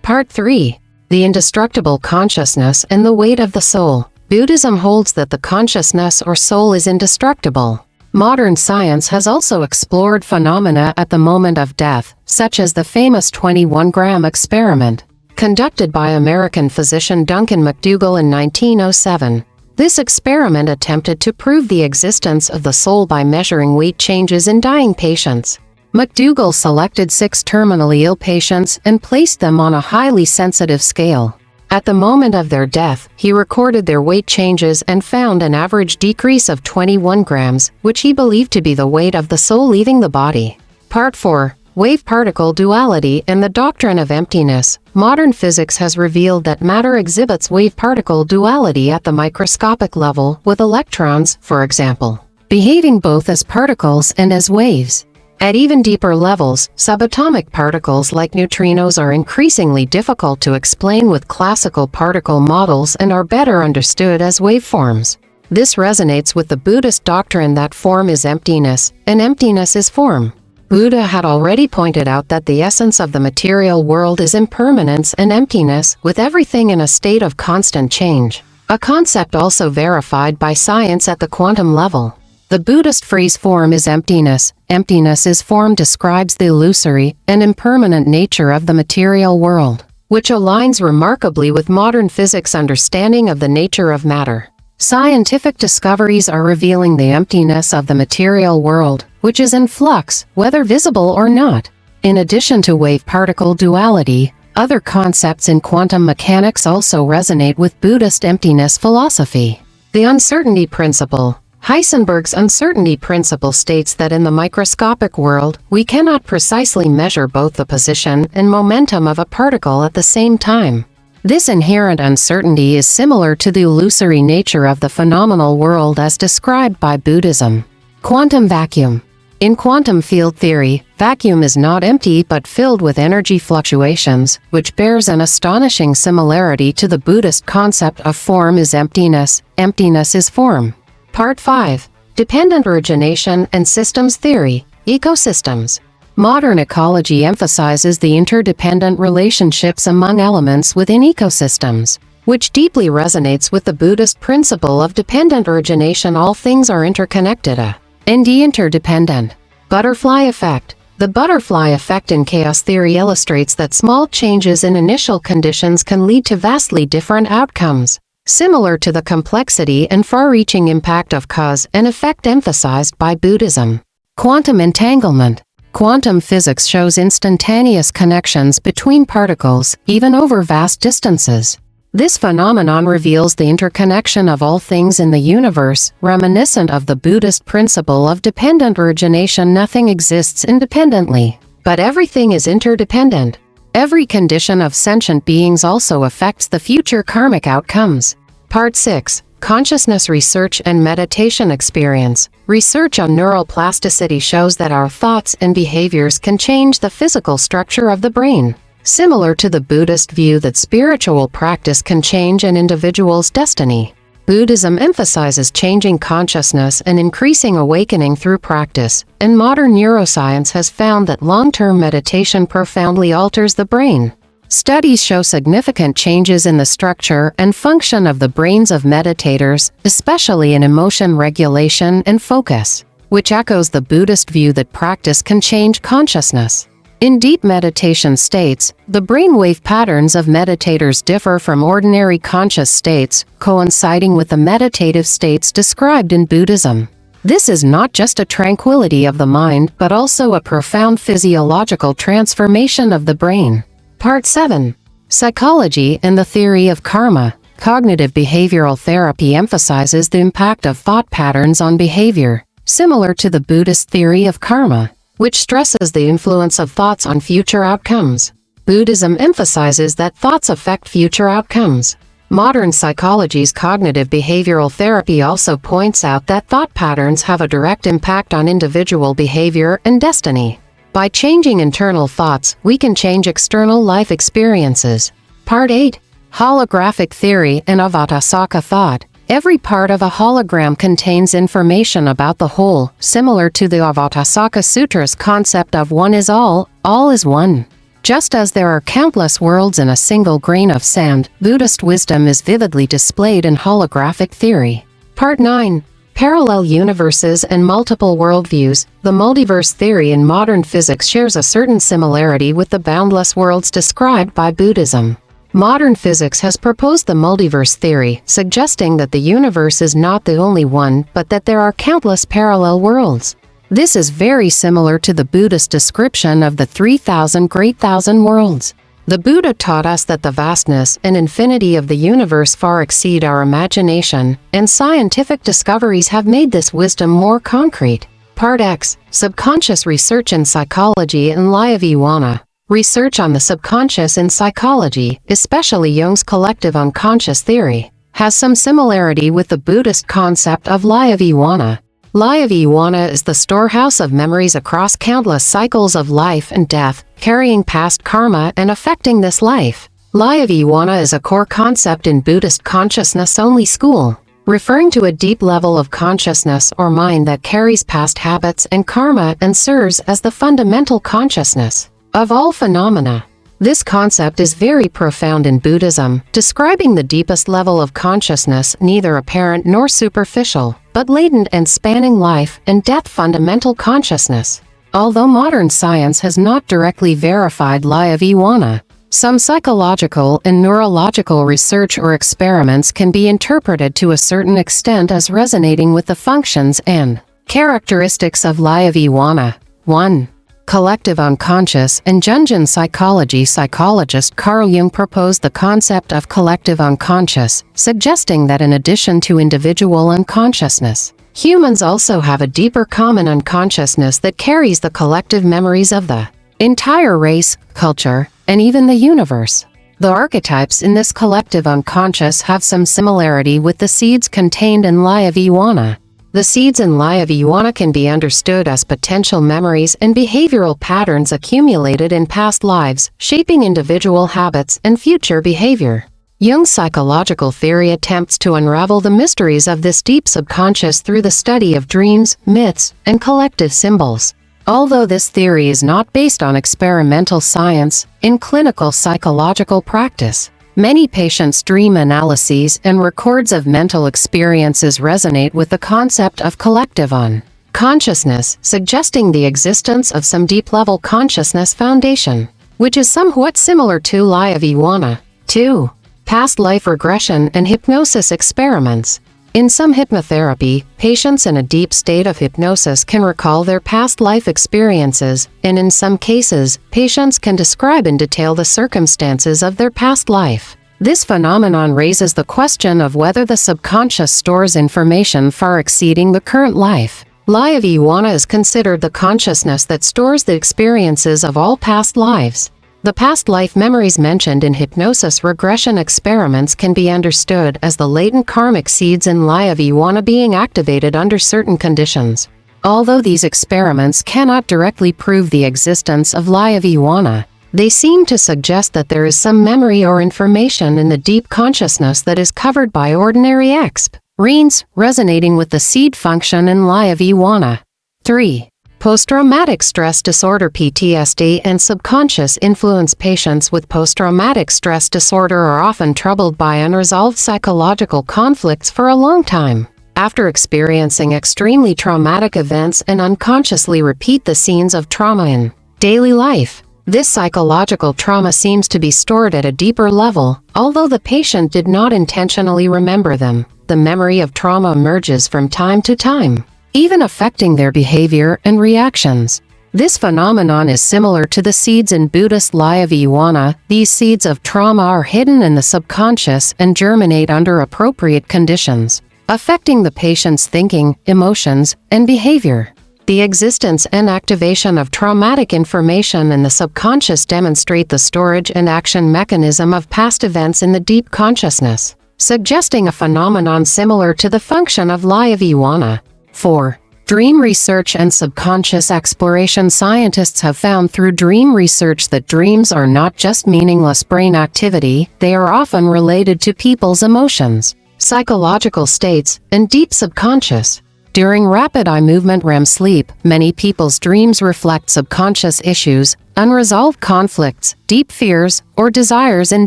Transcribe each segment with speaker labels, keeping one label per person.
Speaker 1: Part 3. The Indestructible Consciousness and the Weight of the Soul. Buddhism holds that the consciousness or soul is indestructible. Modern science has also explored phenomena at the moment of death, such as the famous 21-gram experiment, conducted by American physician Duncan McDougall in 1907. This experiment attempted to prove the existence of the soul by measuring weight changes in dying patients. McDougall selected 6 terminally ill patients and placed them on a highly sensitive scale. At the moment of their death, he recorded their weight changes and found an average decrease of 21 grams, which he believed to be the weight of the soul leaving the body. Part 4. Wave-particle duality and the doctrine of emptiness. Modern physics has revealed that matter exhibits wave-particle duality at the microscopic level, with electrons, for example, behaving both as particles and as waves. At even deeper levels, subatomic particles like neutrinos are increasingly difficult to explain with classical particle models and are better understood as waveforms. This resonates with the Buddhist doctrine that form is emptiness, and emptiness is form. Buddha had already pointed out that the essence of the material world is impermanence and emptiness, with everything in a state of constant change, a concept also verified by science at the quantum level. The Buddhist phrase form is emptiness, emptiness is form describes the illusory and impermanent nature of the material world, which aligns remarkably with modern physics' understanding of the nature of matter. Scientific discoveries are revealing the emptiness of the material world, which is in flux, whether visible or not. In addition to wave-particle duality, other concepts in quantum mechanics also resonate with Buddhist emptiness philosophy. The uncertainty principle. Heisenberg's uncertainty principle states that in the microscopic world, we cannot precisely measure both the position and momentum of a particle at the same time. This inherent uncertainty is similar to the illusory nature of the phenomenal world as described by Buddhism. Quantum vacuum. In quantum field theory, vacuum is not empty but filled with energy fluctuations, which bears an astonishing similarity to the Buddhist concept of form is emptiness, emptiness is form. Part 5. Dependent origination and systems theory. Ecosystems. Modern ecology emphasizes the interdependent relationships among elements within ecosystems, which deeply resonates with the Buddhist principle of dependent origination. All things are interconnected and interdependent. Butterfly effect. The butterfly effect in chaos theory illustrates that small changes in initial conditions can lead to vastly different outcomes, similar to the complexity and far-reaching impact of cause and effect emphasized by Buddhism. Quantum entanglement. Quantum physics shows instantaneous connections between particles, even over vast distances. This phenomenon reveals the interconnection of all things in the universe, reminiscent of the Buddhist principle of dependent origination. Nothing exists independently, but everything is interdependent. Every condition of sentient beings also affects the future karmic outcomes. Part 6. Consciousness research and meditation experience. Research on neural plasticity shows that our thoughts and behaviors can change the physical structure of the brain. Similar to the Buddhist view that spiritual practice can change an individual's destiny, Buddhism emphasizes changing consciousness and increasing awakening through practice, and modern neuroscience has found that long-term meditation profoundly alters the brain. Studies show significant changes in the structure and function of the brains of meditators, especially in emotion regulation and focus, which echoes the Buddhist view that practice can change consciousness. In deep meditation states, the brainwave patterns of meditators differ from ordinary conscious states, coinciding with the meditative states described in Buddhism. This is not just a tranquility of the mind but also a profound physiological transformation of the brain. Part 7. Psychology and the theory of karma. Cognitive behavioral therapy emphasizes the impact of thought patterns on behavior, similar to the Buddhist theory of karma, which stresses the influence of thoughts on future outcomes. Buddhism emphasizes that thoughts affect future outcomes. Modern psychology's cognitive behavioral therapy also points out that thought patterns have a direct impact on individual behavior and destiny. By changing internal thoughts, we can change external life experiences. Part 8. Holographic theory and avatasaka thought. Every part of a hologram contains information about the whole, similar to the Avatasaka Sutra's concept of one is all is one. Just as there are countless worlds in a single grain of sand, Buddhist wisdom is vividly displayed in holographic theory. Part 9. Parallel universes and multiple worldviews. The multiverse theory in modern physics shares a certain similarity with the boundless worlds described by Buddhism. Modern physics has proposed the multiverse theory, suggesting that the universe is not the only one, but that there are countless parallel worlds. This is very similar to the Buddhist description of the 3,000 great thousand worlds. The Buddha taught us that the vastness and infinity of the universe far exceed our imagination, and scientific discoveries have made this wisdom more concrete. Part X. Subconscious research in psychology and Liavivana. Research on the subconscious in psychology, especially Jung's collective unconscious theory, has some similarity with the Buddhist concept of Liavivana. Liavivana is the storehouse of memories across countless cycles of life and death, carrying past karma and affecting this life. Liavivana is a core concept in Buddhist consciousness-only school, referring to a deep level of consciousness or mind that carries past habits and karma and serves as the fundamental consciousness of all phenomena. This concept is very profound in Buddhism, describing the deepest level of consciousness, neither apparent nor superficial, but latent and spanning life and death fundamental consciousness. Although modern science has not directly verified Liavivana, some psychological and neurological research or experiments can be interpreted to a certain extent as resonating with the functions and characteristics of Liavivana. 1. Collective unconscious. In Jinjin psychology, psychologist Carl Jung proposed the concept of collective unconscious, suggesting that in addition to individual unconsciousness, humans also have a deeper common unconsciousness that carries the collective memories of the entire race, culture, and even the universe. The archetypes in this collective unconscious have some similarity with the seeds contained in Liavivana. The seeds in Liavivana can be understood as potential memories and behavioral patterns accumulated in past lives, shaping individual habits and future behavior. Jung's psychological theory attempts to unravel the mysteries of this deep subconscious through the study of dreams, myths, and collective symbols. Although this theory is not based on experimental science, in clinical psychological practice, many patients' dream analyses and records of mental experiences resonate with the concept of collective unconsciousness, suggesting the existence of some deep-level consciousness foundation, which is somewhat similar to Liavivana. 2. Past life regression and hypnosis experiments. In some hypnotherapy, patients in a deep state of hypnosis can recall their past life experiences, and in some cases, patients can describe in detail the circumstances of their past life. This phenomenon raises the question of whether the subconscious stores information far exceeding the current life. Liavivana is considered the consciousness that stores the experiences of all past lives. The past life memories mentioned in hypnosis regression experiments can be understood as the latent karmic seeds in Liavivana being activated under certain conditions. Although these experiments cannot directly prove the existence of Liavivana, they seem to suggest that there is some memory or information in the deep consciousness that is covered by ordinary experience, resonating with the seed function in Liavivana. 3. Post-traumatic stress disorder (PTSD) and subconscious influence. Patients with post-traumatic stress disorder are often troubled by unresolved psychological conflicts for a long time. After experiencing extremely traumatic events and unconsciously repeat the scenes of trauma in daily life, this psychological trauma seems to be stored at a deeper level, although the patient did not intentionally remember them. The memory of trauma emerges from time to time, even affecting their behavior and reactions. This phenomenon is similar to the seeds in Buddhist Liavivana. These seeds of trauma are hidden in the subconscious and germinate under appropriate conditions, affecting the patient's thinking, emotions, and behavior. The existence and activation of traumatic information in the subconscious demonstrate the storage and action mechanism of past events in the deep consciousness, suggesting a phenomenon similar to the function of Liavivana. 4. Dream research and subconscious exploration. Scientists have found through dream research that dreams are not just meaningless brain activity, they are often related to people's emotions, psychological states, and deep subconscious. During rapid eye movement REM sleep, many people's dreams reflect subconscious issues, unresolved conflicts, deep fears, or desires in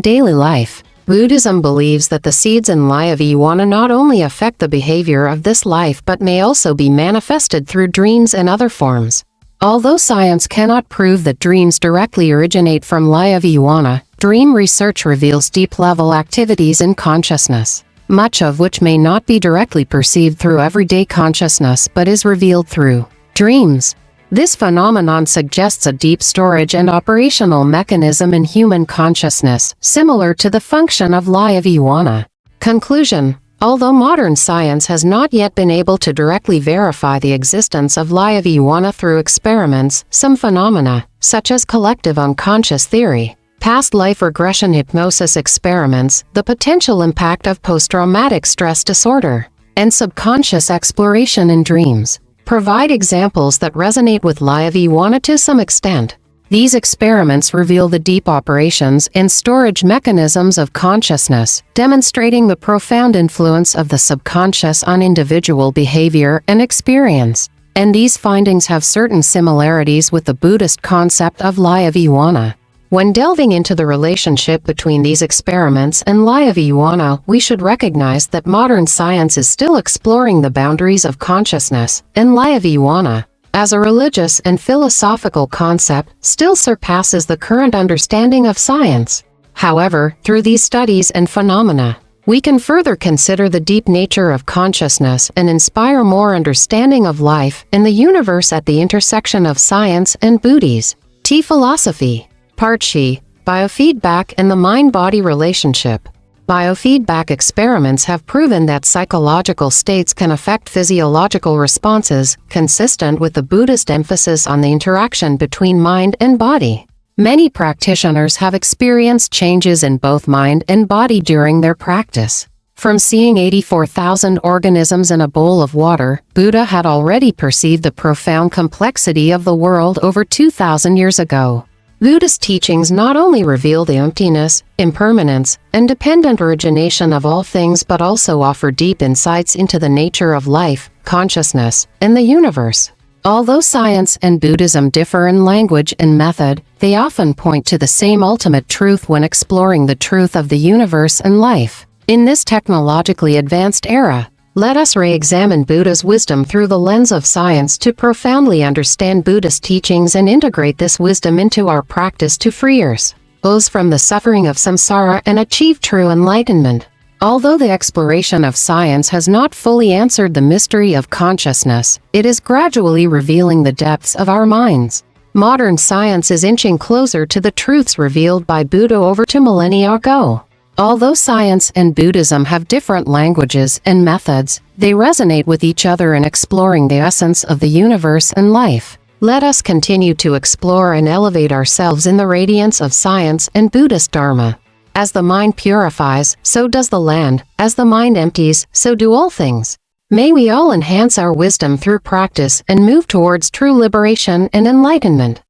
Speaker 1: daily life. Buddhism believes that the seeds in Liavijnana not only affect the behavior of this life but may also be manifested through dreams and other forms. Although science cannot prove that dreams directly originate from Liavijnana, dream research reveals deep-level activities in consciousness, much of which may not be directly perceived through everyday consciousness but is revealed through dreams. This phenomenon suggests a deep storage and operational mechanism in human consciousness, similar to the function of Liavijnana. Conclusion: although modern science has not yet been able to directly verify the existence of Liavijnana through experiments, some phenomena, such as collective unconscious theory, past life regression hypnosis experiments, the potential impact of post-traumatic stress disorder, and subconscious exploration in dreams, provide examples that resonate with Liavijnana to some extent. These experiments reveal the deep operations and storage mechanisms of consciousness, demonstrating the profound influence of the subconscious on individual behavior and experience. And these findings have certain similarities with the Buddhist concept of Liavijnana. When delving into the relationship between these experiments and Liavijnana, we should recognize that modern science is still exploring the boundaries of consciousness, and Liavijnana, as a religious and philosophical concept, still surpasses the current understanding of science. However, through these studies and phenomena, we can further consider the deep nature of consciousness and inspire more understanding of life and the universe at the intersection of science and Buddhism. Philosophy. Part Chi, Biofeedback and the Mind-Body Relationship. Biofeedback experiments have proven that psychological states can affect physiological responses, consistent with the Buddhist emphasis on the interaction between mind and body. Many practitioners have experienced changes in both mind and body during their practice. From seeing 84,000 organisms in a bowl of water, Buddha had already perceived the profound complexity of the world over 2,000 years ago. Buddhist teachings not only reveal the emptiness, impermanence, and dependent origination of all things but also offer deep insights into the nature of life, consciousness, and the universe. Although science and Buddhism differ in language and method, they often point to the same ultimate truth when exploring the truth of the universe and life. In this technologically advanced era, let us re-examine Buddha's wisdom through the lens of science to profoundly understand Buddhist teachings and integrate this wisdom into our practice to free ourselves from the suffering of samsara and achieve true enlightenment. Although the exploration of science has not fully answered the mystery of consciousness, it is gradually revealing the depths of our minds. Modern science is inching closer to the truths revealed by Buddha over 2 millennia ago. Although science and Buddhism have different languages and methods, they resonate with each other in exploring the essence of the universe and life. Let us continue to explore and elevate ourselves in the radiance of science and Buddhist Dharma. As the mind purifies, so does the land. As the mind empties, so do all things. May we all enhance our wisdom through practice and move towards true liberation and enlightenment.